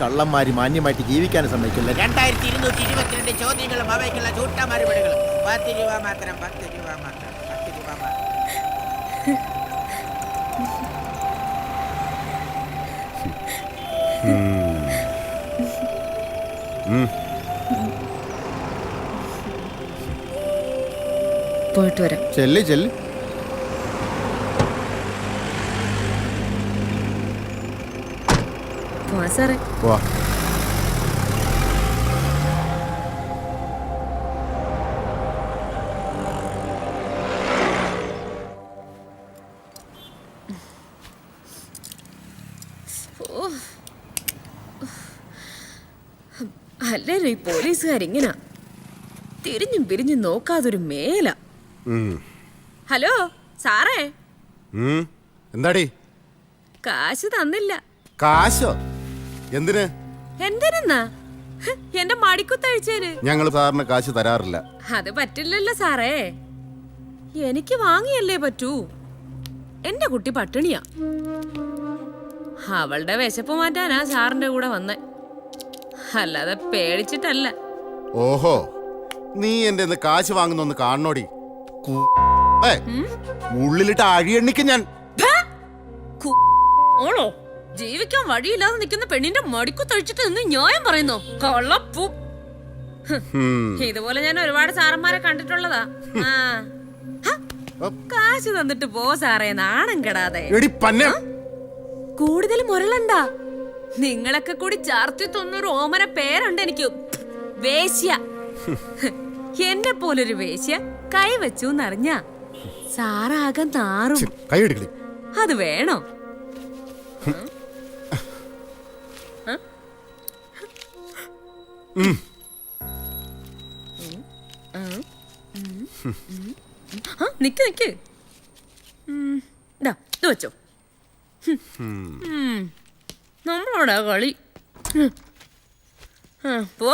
കള്ളന്മാര് മാന്യമായിട്ട് ജീവിക്കാനും സമ്മതിക്കില്ല. 2222 ചോദ്യങ്ങളും അവയ്ക്കുള്ള ചൂട്ട മറുപടികളും. 10 രൂപ മാത്രം, 10 രൂപ മാത്രം, 10 രൂപ മാത്രം. പോയിട്ട് വരാം. ചെല്ല് ചെല്ല്. പോവാ സാറേ. പോവാ. അല്ലേലും ഈ പോലീസുകാരിങ്ങനെ തിരിഞ്ഞും പിരിഞ്ഞും നോക്കാതൊരു മേല. ഹലോ സാറേ. എന്താടി? കാശ് തന്നില്ല. കാശോ? എന്തിന്? എന്തിനാ? എന്റെ മടിക്കുത്തഴിച്ചേന്. ഞങ്ങൾ സാറിന് കാശ് തരാറില്ല. അത് പറ്റില്ലല്ലോ സാറേ, എനിക്ക് വാങ്ങിയല്ലേ പറ്റൂ. എന്റെ കുട്ടി പട്ടിണിയാ. അവളുടെ വിശപ്പ് മാറ്റാനാ സാറിന്റെ കൂടെ വന്നേ, അല്ലാതെ പേടിച്ചിട്ടല്ല. ഓഹോ, നീ എന്റെ കാശ് വാങ്ങുന്നൊന്ന് കാണണോടി. ഉള്ളിലിട്ട് അഴിയെണ്ണിക്ക് ഞാൻ. ഓളോ ജീവിക്കാൻ വഴിയില്ലാതെ നിൽക്കുന്ന പെണ്ണിന്റെ മടിക്കുത്തഴിച്ചിട്ട് നിന്ന് ന്യായം പറയുന്നു. കള്ളപ്പൂ. ഇതുപോലെ ഞാൻ ഒരുപാട് സാറന്മാരെ കണ്ടിട്ടുള്ളതാ. കാശ് തന്നിട്ട് പോ സാറേ, നാണം കെടാതെ. കൂടുതൽ മുരളണ്ട. നിങ്ങളൊക്കെ കൂടി ചാർത്തി തൊന്നൊരു ഓമന പേരുണ്ട് എനിക്ക്, വേശ്യ. എന്നെ പോലൊരു വേശ്യ കൈവച്ചു എന്നറിഞ്ഞ സാറാകാൻ നാറും. അത് വേണോ? നിക്ക് നിക്ക്, ഇത് വെച്ചോ. നമ്മളോടാ കളി. പോ.